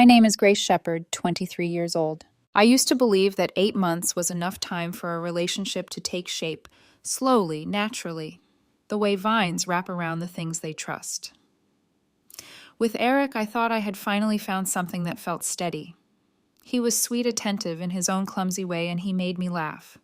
My name is Grace Shepard, 23 years old. I used to believe that 8 months was enough time for a relationship to take shape, slowly, naturally, the way vines wrap around the things they trust. With Eric, I thought I had finally found something that felt steady. He was sweet, attentive in his own clumsy way, and he made me laugh.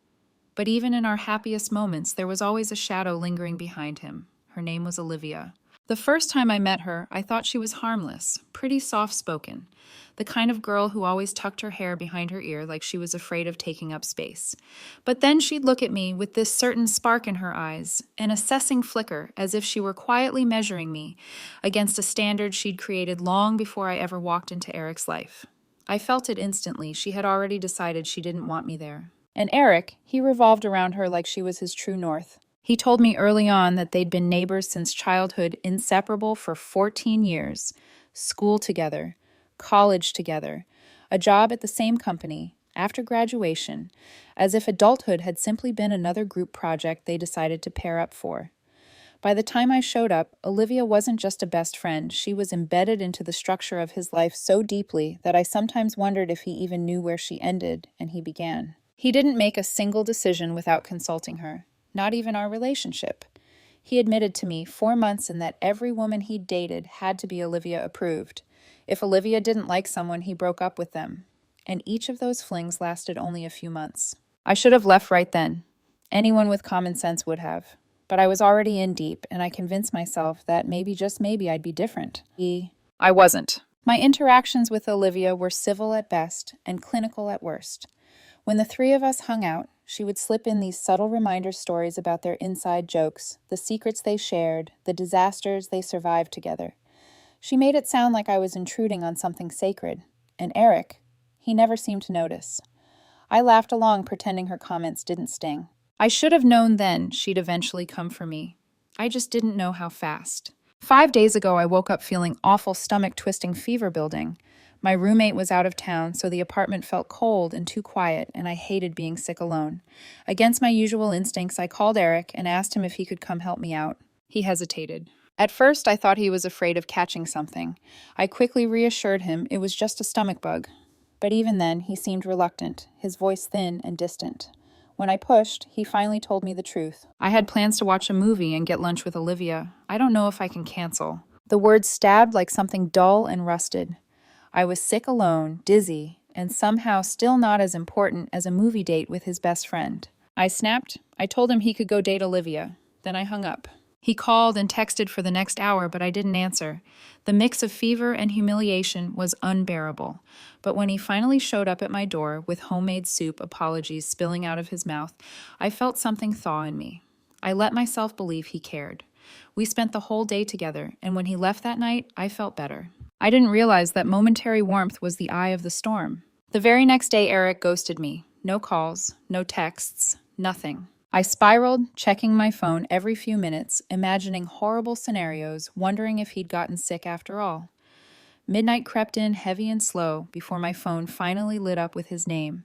But even in our happiest moments, there was always a shadow lingering behind him. Her name was Olivia. The first time I met her, I thought she was harmless, pretty soft-spoken, the kind of girl who always tucked her hair behind her ear like she was afraid of taking up space. But then she'd look at me with this certain spark in her eyes, an assessing flicker, as if she were quietly measuring me against a standard she'd created long before I ever walked into Eric's life. I felt it instantly. She had already decided she didn't want me there. And Eric, he revolved around her like she was his true north. He told me early on that they'd been neighbors since childhood, inseparable for 14 years, school together, college together, a job at the same company, after graduation, as if adulthood had simply been another group project they decided to pair up for. By the time I showed up, Olivia wasn't just a best friend, she was embedded into the structure of his life so deeply that I sometimes wondered if he even knew where she ended and he began. He didn't make a single decision without consulting her. Not even our relationship. He admitted to me 4 months in that every woman he'd dated had to be Olivia approved. If Olivia didn't like someone, he broke up with them. And each of those flings lasted only a few months. I should have left right then. Anyone with common sense would have. But I was already in deep, and I convinced myself that maybe, just maybe, I'd be different. I wasn't. My interactions with Olivia were civil at best and clinical at worst. When the three of us hung out, she would slip in these subtle reminder stories about their inside jokes, the secrets they shared, the disasters they survived together. She made it sound like I was intruding on something sacred. And Eric, he never seemed to notice. I laughed along, pretending her comments didn't sting. I should have known then she'd eventually come for me. I just didn't know how fast. 5 days ago, I woke up feeling awful stomach-twisting fever building. My roommate was out of town, so the apartment felt cold and too quiet, and I hated being sick alone. Against my usual instincts, I called Eric and asked him if he could come help me out. He hesitated. At first, I thought he was afraid of catching something. I quickly reassured him it was just a stomach bug. But even then, he seemed reluctant, his voice thin and distant. When I pushed, he finally told me the truth. I had plans to watch a movie and get lunch with Olivia. I don't know if I can cancel. The words stabbed like something dull and rusted. I was sick alone, dizzy, and somehow still not as important as a movie date with his best friend. I snapped. I told him he could go date Olivia. Then I hung up. He called and texted for the next hour, but I didn't answer. The mix of fever and humiliation was unbearable. But when he finally showed up at my door with homemade soup apologies spilling out of his mouth, I felt something thaw in me. I let myself believe he cared. We spent the whole day together, and when he left that night, I felt better. I didn't realize that momentary warmth was the eye of the storm. The very next day, Eric ghosted me. No calls, no texts, nothing. I spiraled, checking my phone every few minutes, imagining horrible scenarios, wondering if he'd gotten sick after all. Midnight crept in heavy and slow before my phone finally lit up with his name.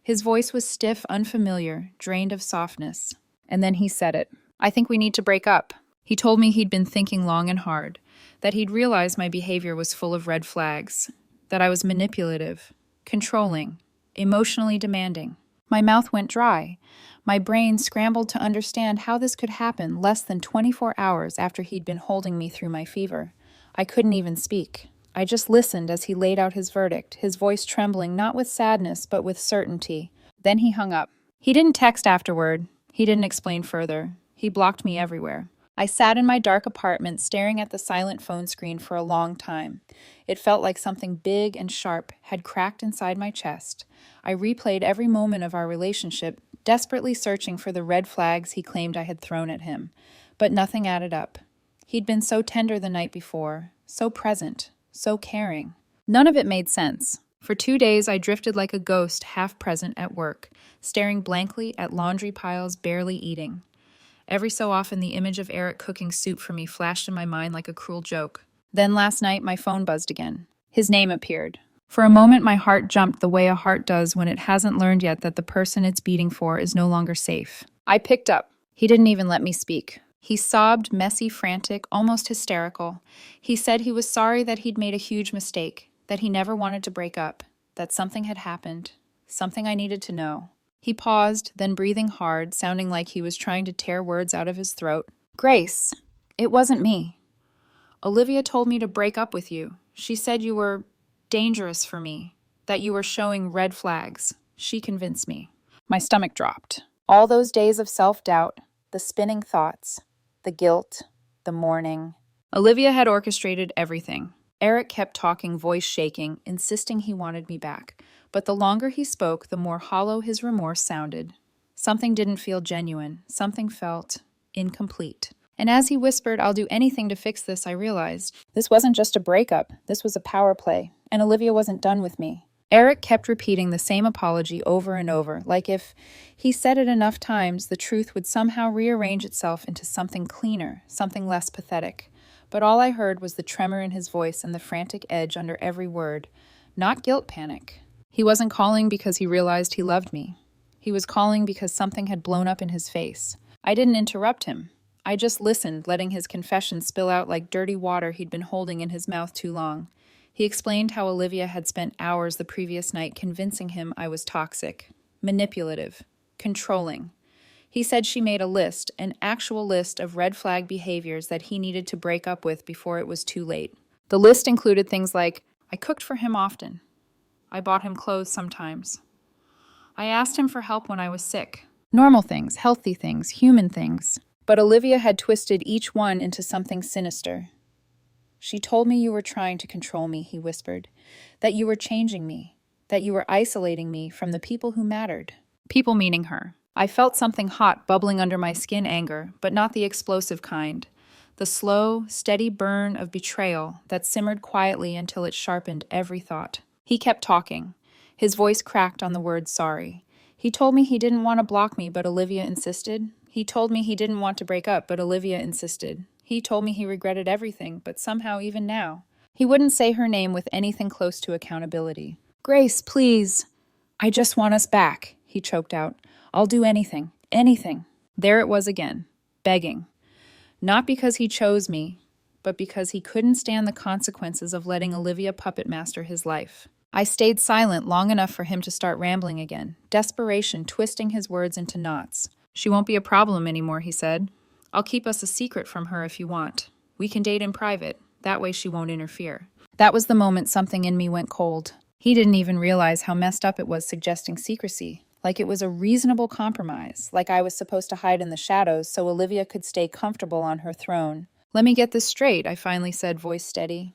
His voice was stiff, unfamiliar, drained of softness. And then he said it. I think we need to break up. He told me he'd been thinking long and hard, that he'd realized my behavior was full of red flags, that I was manipulative, controlling, emotionally demanding. My mouth went dry. My brain scrambled to understand how this could happen less than 24 hours after he'd been holding me through my fever. I couldn't even speak. I just listened as he laid out his verdict, his voice trembling not with sadness but with certainty. Then he hung up. He didn't text afterward. He didn't explain further. He blocked me everywhere. I sat in my dark apartment staring at the silent phone screen for a long time. It felt like something big and sharp had cracked inside my chest. I replayed every moment of our relationship, desperately searching for the red flags he claimed I had thrown at him. But nothing added up. He'd been so tender the night before, so present, so caring. None of it made sense. For 2 days, I drifted like a ghost, half present at work, staring blankly at laundry piles, barely eating. Every so often, the image of Eric cooking soup for me flashed in my mind like a cruel joke. Then last night, my phone buzzed again. His name appeared. For a moment, my heart jumped the way a heart does when it hasn't learned yet that the person it's beating for is no longer safe. I picked up. He didn't even let me speak. He sobbed, messy, frantic, almost hysterical. He said he was sorry that he'd made a huge mistake, that he never wanted to break up, that something had happened, something I needed to know. He paused, then breathing hard, sounding like he was trying to tear words out of his throat. Grace, it wasn't me. Olivia told me to break up with you. She said you were dangerous for me, that you were showing red flags. She convinced me. My stomach dropped. All those days of self-doubt, the spinning thoughts, the guilt, the mourning. Olivia had orchestrated everything. Eric kept talking, voice shaking, insisting he wanted me back. But the longer he spoke, the more hollow his remorse sounded. Something didn't feel genuine. Something felt incomplete. And as he whispered, "I'll do anything to fix this," I realized this wasn't just a breakup. This was a power play. And Olivia wasn't done with me. Eric kept repeating the same apology over and over, like if he said it enough times, the truth would somehow rearrange itself into something cleaner, something less pathetic. But all I heard was the tremor in his voice and the frantic edge under every word. Not guilt panic. He wasn't calling because he realized he loved me. He was calling because something had blown up in his face. I didn't interrupt him. I just listened, letting his confession spill out like dirty water he'd been holding in his mouth too long. He explained how Olivia had spent hours the previous night convincing him I was toxic, manipulative, controlling. He said she made a list, an actual list of red flag behaviors that he needed to break up with before it was too late. The list included things like, I cooked for him often. I bought him clothes sometimes. I asked him for help when I was sick. Normal things, healthy things, human things. But Olivia had twisted each one into something sinister. She told me you were trying to control me, he whispered. That you were changing me. That you were isolating me from the people who mattered. People meaning her. I felt something hot bubbling under my skin, anger, but not the explosive kind. The slow, steady burn of betrayal that simmered quietly until it sharpened every thought. He kept talking. His voice cracked on the word sorry. He told me he didn't want to block me, but Olivia insisted. He told me he didn't want to break up, but Olivia insisted. He told me he regretted everything, but somehow even now. He wouldn't say her name with anything close to accountability. Grace, please. I just want us back, he choked out. I'll do anything, anything. There it was again, begging. Not because he chose me, but because he couldn't stand the consequences of letting Olivia puppet master his life. I stayed silent long enough for him to start rambling again, desperation twisting his words into knots. She won't be a problem anymore, he said. I'll keep us a secret from her if you want. We can date in private. That way she won't interfere. That was the moment something in me went cold. He didn't even realize how messed up it was suggesting secrecy. Like it was a reasonable compromise, like I was supposed to hide in the shadows so Olivia could stay comfortable on her throne. Let me get this straight, I finally said, voice steady.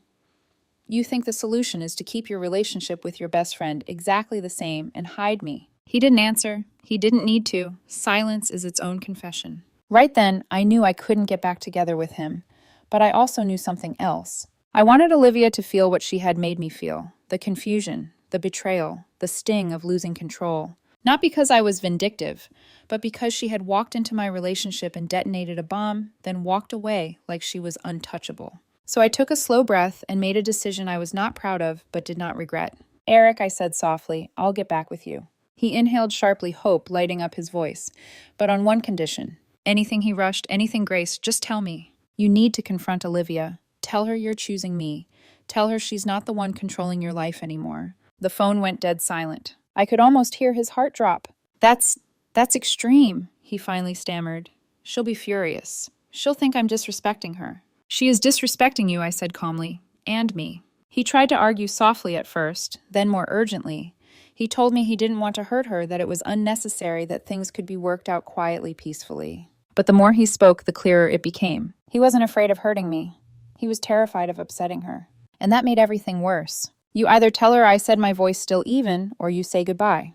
You think the solution is to keep your relationship with your best friend exactly the same and hide me. He didn't answer. He didn't need to. Silence is its own confession. Right then, I knew I couldn't get back together with him, but I also knew something else. I wanted Olivia to feel what she had made me feel, the confusion, the betrayal, the sting of losing control. Not because I was vindictive, but because she had walked into my relationship and detonated a bomb, then walked away like she was untouchable. So I took a slow breath and made a decision I was not proud of, but did not regret. Eric, I said softly, I'll get back with you. He inhaled sharply, hope lighting up his voice, but on one condition. Anything he rushed, anything Grace, just tell me. You need to confront Olivia. Tell her you're choosing me. Tell her she's not the one controlling your life anymore. The phone went dead silent. I could almost hear his heart drop. That's extreme, he finally stammered. She'll be furious. She'll think I'm disrespecting her. She is disrespecting you, I said calmly, and me. He tried to argue softly at first, then more urgently. He told me he didn't want to hurt her, that it was unnecessary, that things could be worked out quietly, peacefully. But the more he spoke, the clearer it became. He wasn't afraid of hurting me. He was terrified of upsetting her. And that made everything worse. You either tell her I said my voice still even, or you say goodbye.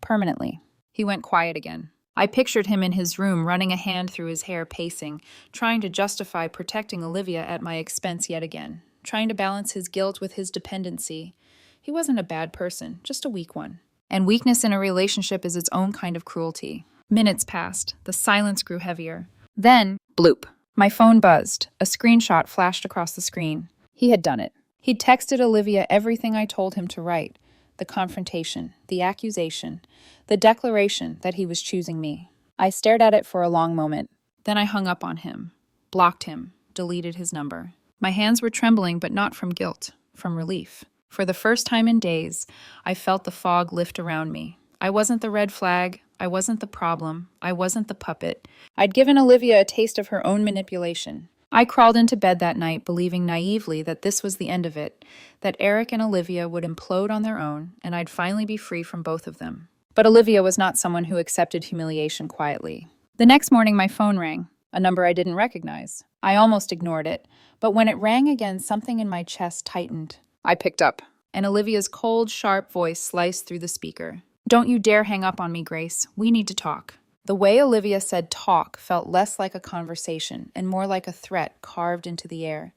Permanently. He went quiet again. I pictured him in his room, running a hand through his hair, pacing, trying to justify protecting Olivia at my expense yet again, trying to balance his guilt with his dependency. He wasn't a bad person, just a weak one. And weakness in a relationship is its own kind of cruelty. Minutes passed. The silence grew heavier. Then, bloop. My phone buzzed. A screenshot flashed across the screen. He had done it. He'd texted Olivia everything I told him to write. The confrontation, the accusation, the declaration that he was choosing me. I stared at it for a long moment. Then I hung up on him, blocked him, deleted his number. My hands were trembling, but not from guilt, from relief. For the first time in days, I felt the fog lift around me. I wasn't the red flag. I wasn't the problem. I wasn't the puppet. I'd given Olivia a taste of her own manipulation. I crawled into bed that night believing naively that this was the end of it, that Eric and Olivia would implode on their own, and I'd finally be free from both of them. But Olivia was not someone who accepted humiliation quietly. The next morning, my phone rang, a number I didn't recognize. I almost ignored it, but when it rang again, something in my chest tightened. I picked up, and Olivia's cold, sharp voice sliced through the speaker. "Don't you dare hang up on me, Grace. We need to talk." The way Olivia said talk felt less like a conversation and more like a threat carved into the air.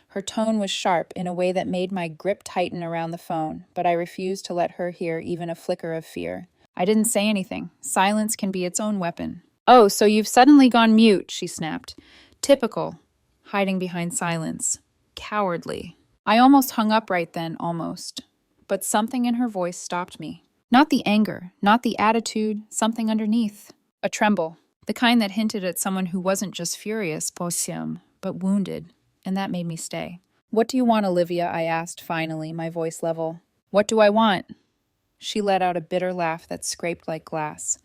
Her tone was sharp in a way that made my grip tighten around the phone, but I refused to let her hear even a flicker of fear. I didn't say anything. Silence can be its own weapon. "Oh, so you've suddenly gone mute," she snapped. Typical. Hiding behind silence. Cowardly. I almost hung up right then, almost. But something in her voice stopped me. Not the anger, not the attitude, something underneath. A tremble. The kind that hinted at someone who wasn't just furious, but wounded. And that made me stay. "What do you want, Olivia?" I asked, finally, my voice level. "What do I want?" She let out a bitter laugh that scraped like glass.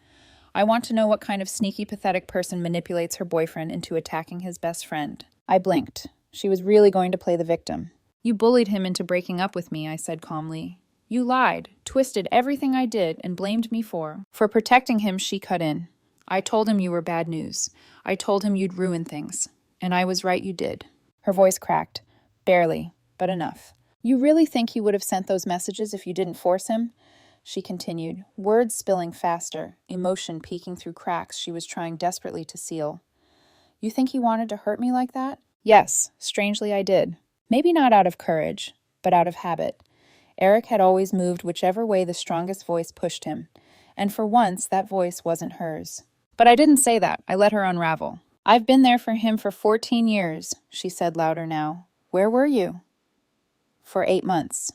"I want to know what kind of sneaky, pathetic person manipulates her boyfriend into attacking his best friend." I blinked. She was really going to play the victim. "You bullied him into breaking up with me," I said calmly. "You lied, twisted everything I did, and blamed me for protecting him." She cut in. "I told him you were bad news. I told him you'd ruin things. And I was right, you did." Her voice cracked. Barely, but enough. "You really think he would have sent those messages if you didn't force him?" She continued, words spilling faster, emotion peeking through cracks she was trying desperately to seal. "You think he wanted to hurt me like that?" Yes, strangely I did. Maybe not out of courage, but out of habit. Eric had always moved whichever way the strongest voice pushed him, and for once that voice wasn't hers. But I didn't say that. I let her unravel. "I've been there for him for 14 years, she said louder now. "Where were you?" "For 8 months.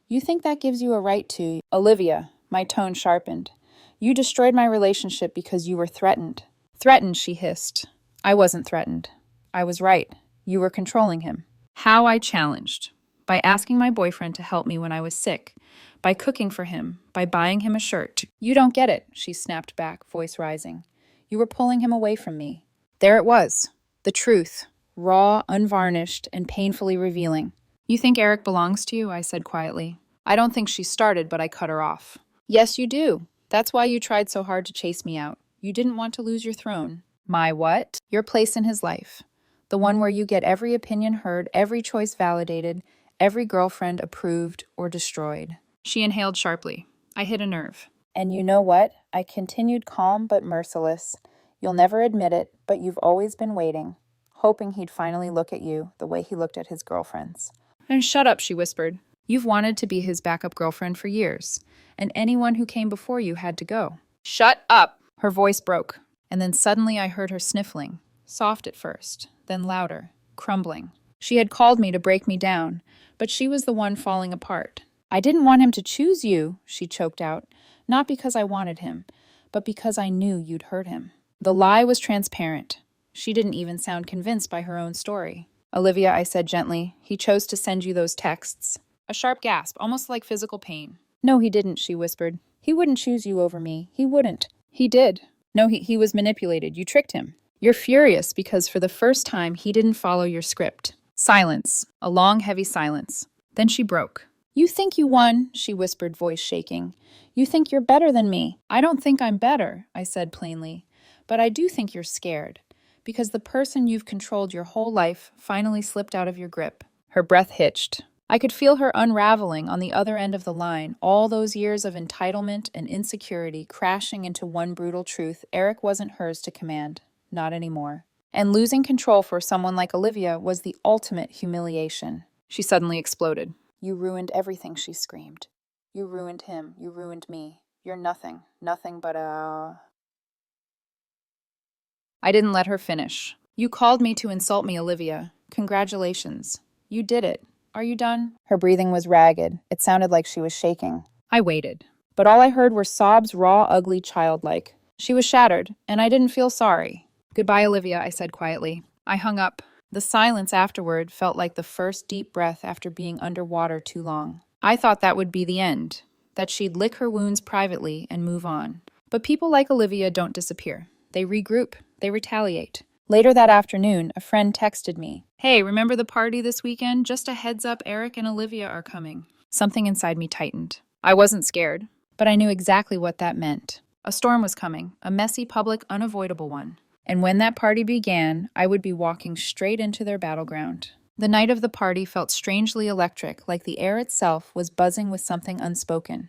"You think that gives you a right to—" "Olivia," my tone sharpened. "You destroyed my relationship because you were threatened." "Threatened," she hissed. "I wasn't threatened. I was right. You were controlling him." How? I challenged. By asking my boyfriend to help me when I was sick. By cooking for him. By buying him a shirt. "You don't get it," she snapped back, voice rising. "You were pulling him away from me." There it was. The truth. Raw, unvarnished, and painfully revealing. "You think Eric belongs to you?" I said quietly. I don't think she started, but I cut her off. "Yes, you do. That's why you tried so hard to chase me out. You didn't want to lose your throne." "My what?" "Your place in his life. The one where you get every opinion heard, every choice validated, every girlfriend approved or destroyed." She inhaled sharply. I hit a nerve. "And you know what?" I continued, calm but merciless. "You'll never admit it, but you've always been waiting, hoping he'd finally look at you the way he looked at his girlfriends." "And shut up," she whispered. "You've wanted to be his backup girlfriend for years, and anyone who came before you had to go." "Shut up!" Her voice broke, and then suddenly I heard her sniffling, soft at first, then louder, crumbling. She had called me to break me down, but she was the one falling apart. "I didn't want him to choose you," she choked out, "not because I wanted him, but because I knew you'd hurt him." The lie was transparent. She didn't even sound convinced by her own story. "Olivia," I said gently, "he chose to send you those texts." A sharp gasp, almost like physical pain. "No, he didn't," she whispered. "He wouldn't choose you over me. He wouldn't." "He did." "No, he was manipulated. You tricked him." "You're furious because for the first time he didn't follow your script." Silence. A long, heavy silence. Then she broke. "You think you won," she whispered, voice shaking. "You think you're better than me." "I don't think I'm better," I said plainly. "But I do think you're scared. Because the person you've controlled your whole life finally slipped out of your grip." Her breath hitched. I could feel her unraveling on the other end of the line, all those years of entitlement and insecurity crashing into one brutal truth: Eric wasn't hers to command. Not anymore. And losing control for someone like Olivia was the ultimate humiliation. She suddenly exploded. "You ruined everything," she screamed. "You ruined him. You ruined me. You're nothing. Nothing but a—" I didn't let her finish. "You called me to insult me, Olivia. Congratulations. You did it. Are you done?" Her breathing was ragged. It sounded like she was shaking. I waited. But all I heard were sobs, raw, ugly, childlike. She was shattered, and I didn't feel sorry. "Goodbye, Olivia," I said quietly. I hung up. The silence afterward felt like the first deep breath after being underwater too long. I thought that would be the end, that she'd lick her wounds privately and move on. But people like Olivia don't disappear. They regroup, they retaliate. Later that afternoon, a friend texted me, "Hey, remember the party this weekend? Just a heads up, Eric and Olivia are coming." Something inside me tightened. I wasn't scared, but I knew exactly what that meant. A storm was coming, a messy, public, unavoidable one. And when that party began, I would be walking straight into their battleground. The night of the party felt strangely electric, like the air itself was buzzing with something unspoken.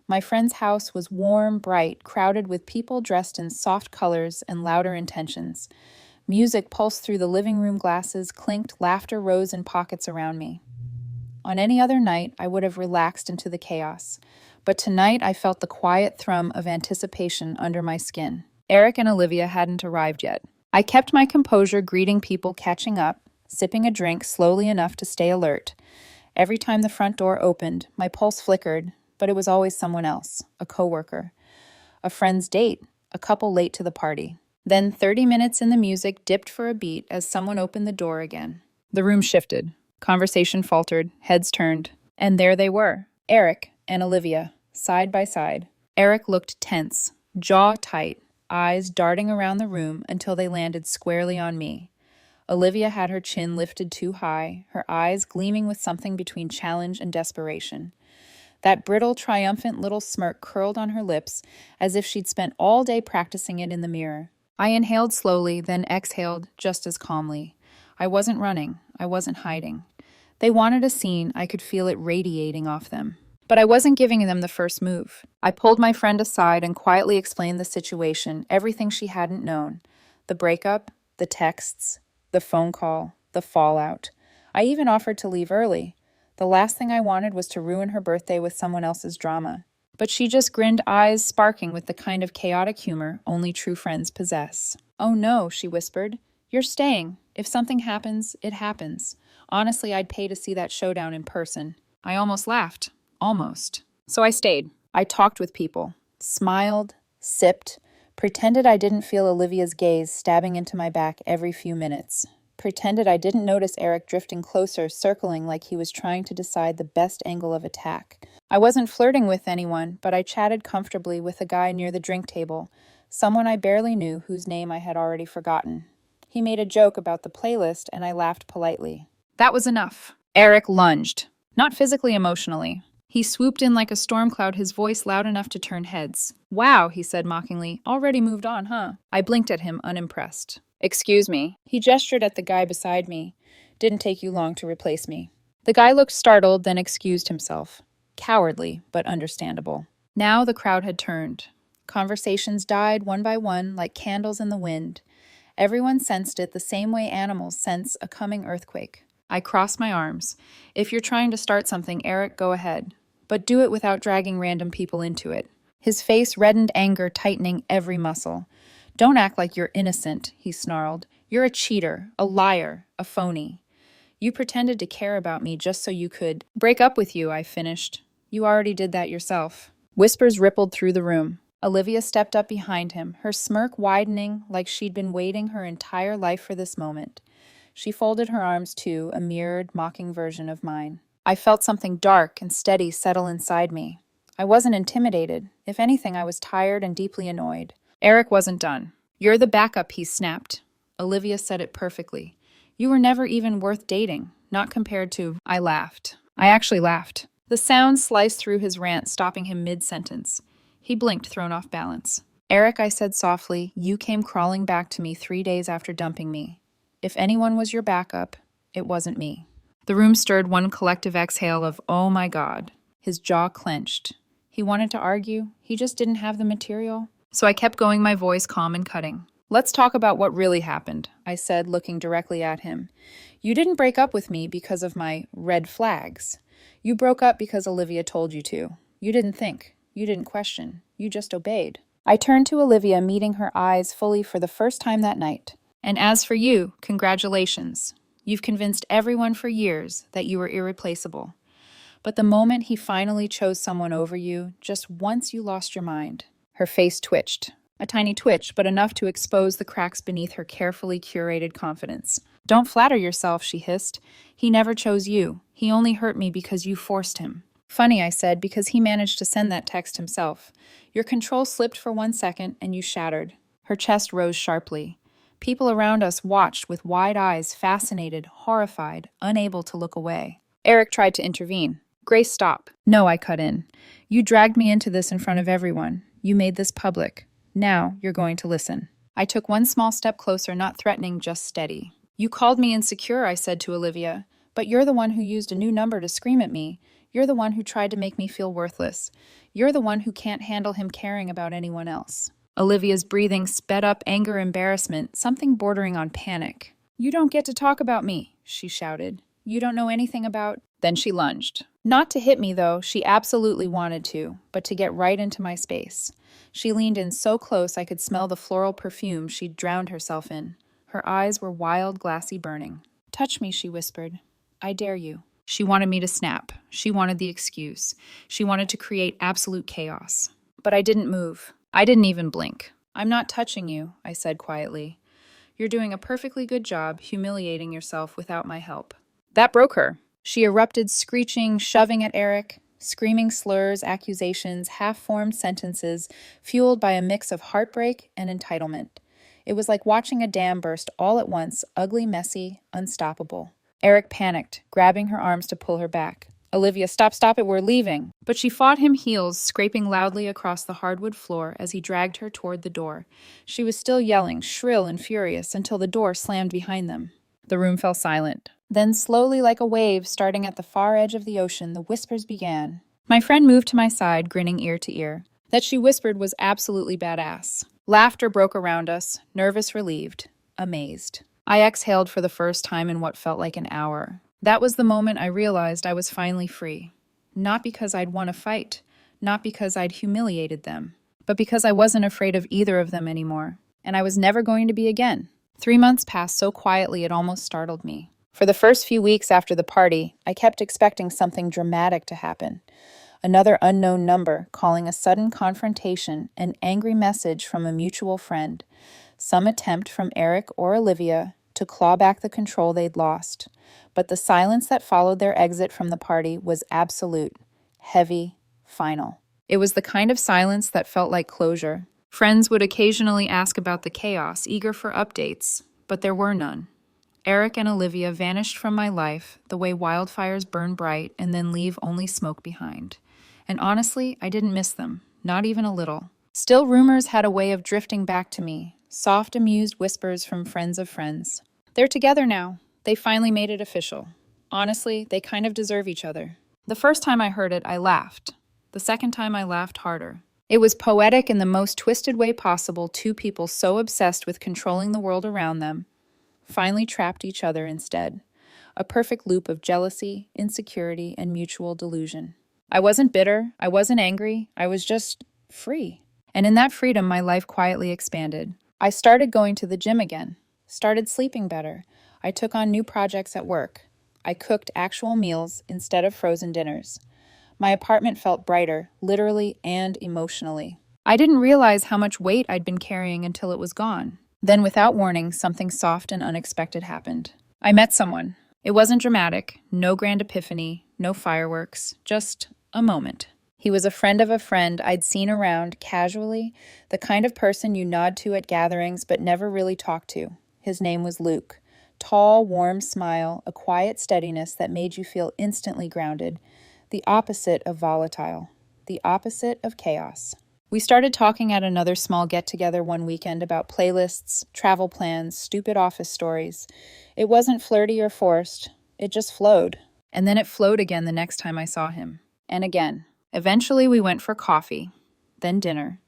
My friend's house was warm, bright, crowded with people dressed in soft colors and louder intentions. Music pulsed through the living room glasses, clinked, laughter rose in pockets around me. On any other night, I would have relaxed into the chaos. But tonight, I felt the quiet thrum of anticipation under my skin. Eric and Olivia hadn't arrived yet. I kept my composure, greeting people catching up, sipping a drink slowly enough to stay alert. Every time the front door opened, my pulse flickered, but it was always someone else, a coworker, a friend's date, a couple late to the party. Then 30 minutes in the music dipped for a beat as someone opened the door again. The room shifted. Conversation faltered, heads turned, and there they were, Eric and Olivia, side by side. Eric looked tense, jaw tight, eyes darting around the room until they landed squarely on me. Olivia had her chin lifted too high, her eyes gleaming with something between challenge and desperation. That brittle, triumphant little smirk curled on her lips as if she'd spent all day practicing it in the mirror. I inhaled slowly, then exhaled just as calmly. I wasn't running. I wasn't hiding. They wanted a scene. I could feel it radiating off them. But I wasn't giving them the first move. I pulled my friend aside and quietly explained the situation, everything she hadn't known. The breakup, the texts, the phone call, the fallout. I even offered to leave early. The last thing I wanted was to ruin her birthday with someone else's drama. But she just grinned, eyes sparking with the kind of chaotic humor only true friends possess. "Oh no," she whispered. "You're staying. If something happens, it happens. Honestly, I'd pay to see that showdown in person." I almost laughed. Almost. So I stayed. I talked with people. Smiled, sipped, pretended I didn't feel Olivia's gaze stabbing into my back every few minutes. Pretended I didn't notice Eric drifting closer, circling like he was trying to decide the best angle of attack. I wasn't flirting with anyone, but I chatted comfortably with a guy near the drink table, someone I barely knew whose name I had already forgotten. He made a joke about the playlist, and I laughed politely. That was enough. Eric lunged. Not physically, emotionally. He swooped in like a storm cloud, his voice loud enough to turn heads. "Wow," he said mockingly. "Already moved on, huh?" I blinked at him, unimpressed. "Excuse me." He gestured at the guy beside me. "Didn't take you long to replace me." The guy looked startled, then excused himself. Cowardly, but understandable. Now the crowd had turned. Conversations died one by one, like candles in the wind. Everyone sensed it the same way animals sense a coming earthquake. I crossed my arms. "If you're trying to start something, Eric, go ahead. But do it without dragging random people into it." His face reddened, anger tightening every muscle. "Don't act like you're innocent," he snarled. "You're a cheater, a liar, a phony. You pretended to care about me just so you could break up with you," I finished. "You already did that yourself." Whispers rippled through the room. Olivia stepped up behind him, her smirk widening like she'd been waiting her entire life for this moment. She folded her arms too, a mirrored, mocking version of mine. I felt something dark and steady settle inside me. I wasn't intimidated. If anything, I was tired and deeply annoyed. Eric wasn't done. "You're the backup," he snapped. Olivia said it perfectly. "You were never even worth dating, not compared to—" I laughed. I actually laughed. The sound sliced through his rant, stopping him mid-sentence. He blinked, thrown off balance. "Eric," I said softly, "you came crawling back to me 3 days after dumping me. If anyone was your backup, it wasn't me." The room stirred one collective exhale of, "Oh my God." His jaw clenched. He wanted to argue. He just didn't have the material. So I kept going, my voice calm and cutting. "Let's talk about what really happened," I said, looking directly at him. "You didn't break up with me because of my red flags. You broke up because Olivia told you to. You didn't think. You didn't question. You just obeyed." I turned to Olivia, meeting her eyes fully for the first time that night. "And as for you, congratulations. You've convinced everyone for years that you were irreplaceable. But the moment he finally chose someone over you, just once you lost your mind." Her face twitched. A tiny twitch, but enough to expose the cracks beneath her carefully curated confidence. Don't flatter yourself, she hissed. He never chose you. He only hurt me because you forced him. Funny, I said, because he managed to send that text himself. Your control slipped for 1 second, and you shattered. Her chest rose sharply. People around us watched with wide eyes, fascinated, horrified, unable to look away. Eric tried to intervene. Grace, stop. No, I cut in. You dragged me into this in front of everyone. You made this public. Now you're going to listen. I took one small step closer, not threatening, just steady. You called me insecure, I said to Olivia, but you're the one who used a new number to scream at me. You're the one who tried to make me feel worthless. You're the one who can't handle him caring about anyone else. Olivia's breathing sped up, anger, embarrassment, something bordering on panic. You don't get to talk about me, she shouted. You don't know anything about... Then she lunged. Not to hit me, though, she absolutely wanted to, but to get right into my space. She leaned in so close I could smell the floral perfume she'd drowned herself in. Her eyes were wild, glassy burning. Touch me, she whispered. I dare you. She wanted me to snap. She wanted the excuse. She wanted to create absolute chaos. But I didn't move. I didn't even blink. I'm not touching you, I said quietly. You're doing a perfectly good job humiliating yourself without my help. That broke her. She erupted, screeching, shoving at Eric, screaming slurs, accusations, half-formed sentences, fueled by a mix of heartbreak and entitlement. It was like watching a dam burst all at once, ugly, messy, unstoppable. Eric panicked, grabbing her arms to pull her back. Olivia, stop it, we're leaving. But she fought him, heels scraping loudly across the hardwood floor as he dragged her toward the door. She was still yelling, shrill and furious, until the door slammed behind them. The room fell silent. Then slowly, like a wave starting at the far edge of the ocean, the whispers began. My friend moved to my side, grinning ear to ear. That she whispered was absolutely badass. Laughter broke around us, nervous, relieved, amazed. I exhaled for the first time in what felt like an hour. That was the moment I realized I was finally free. Not because I'd won a fight, not because I'd humiliated them, but because I wasn't afraid of either of them anymore, and I was never going to be again. 3 months passed so quietly it almost startled me. For the first few weeks after the party, I kept expecting something dramatic to happen. Another unknown number calling a sudden confrontation, an angry message from a mutual friend, some attempt from Eric or Olivia to claw back the control they'd lost. But the silence that followed their exit from the party was absolute, heavy, final. It was the kind of silence that felt like closure. Friends would occasionally ask about the chaos, eager for updates, but there were none. Eric and Olivia vanished from my life the way wildfires burn bright and then leave only smoke behind. And honestly, I didn't miss them, not even a little. Still, rumors had a way of drifting back to me, soft, amused whispers from friends of friends. They're together now. They finally made it official. Honestly, they kind of deserve each other. The first time I heard it, I laughed. The second time, I laughed harder. It was poetic in the most twisted way possible, two people so obsessed with controlling the world around them finally trapped each other instead. A perfect loop of jealousy, insecurity, and mutual delusion. I wasn't bitter, I wasn't angry, I was just free. And in that freedom, my life quietly expanded. I started going to the gym again, started sleeping better. I took on new projects at work. I cooked actual meals instead of frozen dinners. My apartment felt brighter, literally and emotionally. I didn't realize how much weight I'd been carrying until it was gone. Then, without warning, something soft and unexpected happened. I met someone. It wasn't dramatic, no grand epiphany, no fireworks, just a moment. He was a friend of a friend I'd seen around casually, the kind of person you nod to at gatherings but never really talk to. His name was Luke. Tall, warm smile, a quiet steadiness that made you feel instantly grounded. The opposite of volatile. The opposite of chaos. We started talking at another small get-together one weekend about playlists, travel plans, stupid office stories. It wasn't flirty or forced. It just flowed. And then it flowed again the next time I saw him. And again. Eventually we went for coffee, then dinner,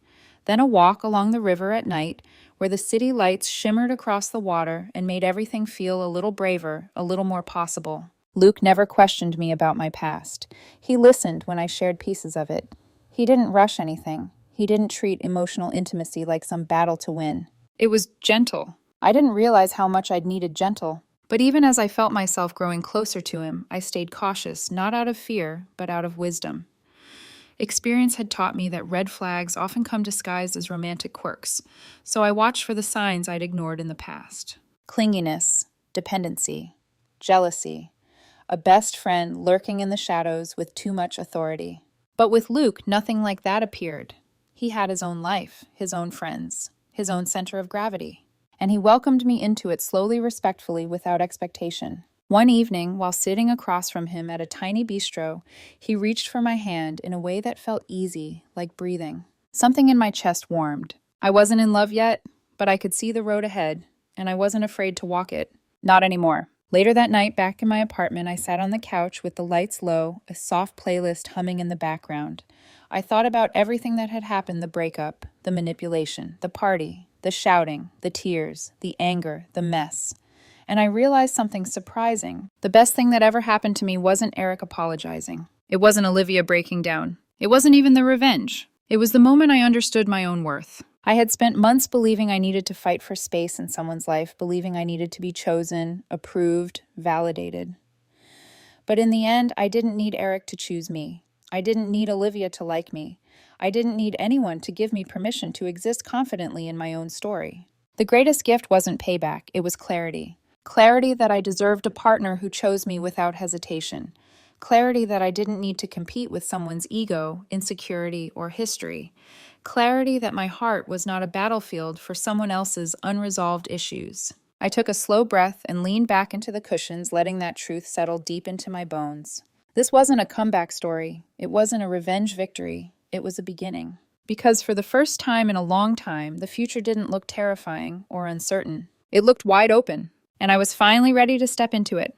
then a walk along the river at night where the city lights shimmered across the water and made everything feel a little braver, a little more possible. Luke never questioned me about my past. He listened when I shared pieces of it. He didn't rush anything. He didn't treat emotional intimacy like some battle to win. It was gentle. I didn't realize how much I'd needed gentle. But even as I felt myself growing closer to him, I stayed cautious, not out of fear, but out of wisdom. Experience had taught me that red flags often come disguised as romantic quirks, so I watched for the signs I'd ignored in the past. Clinginess, dependency, jealousy, a best friend lurking in the shadows with too much authority. But with Luke, nothing like that appeared. He had his own life, his own friends, his own center of gravity. And he welcomed me into it slowly, respectfully, without expectation. One evening, while sitting across from him at a tiny bistro, he reached for my hand in a way that felt easy, like breathing. Something in my chest warmed. I wasn't in love yet, but I could see the road ahead, and I wasn't afraid to walk it. Not anymore. Later that night, back in my apartment, I sat on the couch with the lights low, a soft playlist humming in the background. I thought about everything that had happened: the breakup, the manipulation, the party, the shouting, the tears, the anger, the mess. And I realized something surprising. The best thing that ever happened to me wasn't Eric apologizing. It wasn't Olivia breaking down. It wasn't even the revenge. It was the moment I understood my own worth. I had spent months believing I needed to fight for space in someone's life, believing I needed to be chosen, approved, validated. But in the end, I didn't need Eric to choose me. I didn't need Olivia to like me. I didn't need anyone to give me permission to exist confidently in my own story. The greatest gift wasn't payback, it was clarity. Clarity that I deserved a partner who chose me without hesitation. Clarity that I didn't need to compete with someone's ego, insecurity, or history. Clarity that my heart was not a battlefield for someone else's unresolved issues. I took a slow breath and leaned back into the cushions, letting that truth settle deep into my bones. This wasn't a comeback story. It wasn't a revenge victory. It was a beginning. Because for the first time in a long time, the future didn't look terrifying or uncertain. It looked wide open, and I was finally ready to step into it.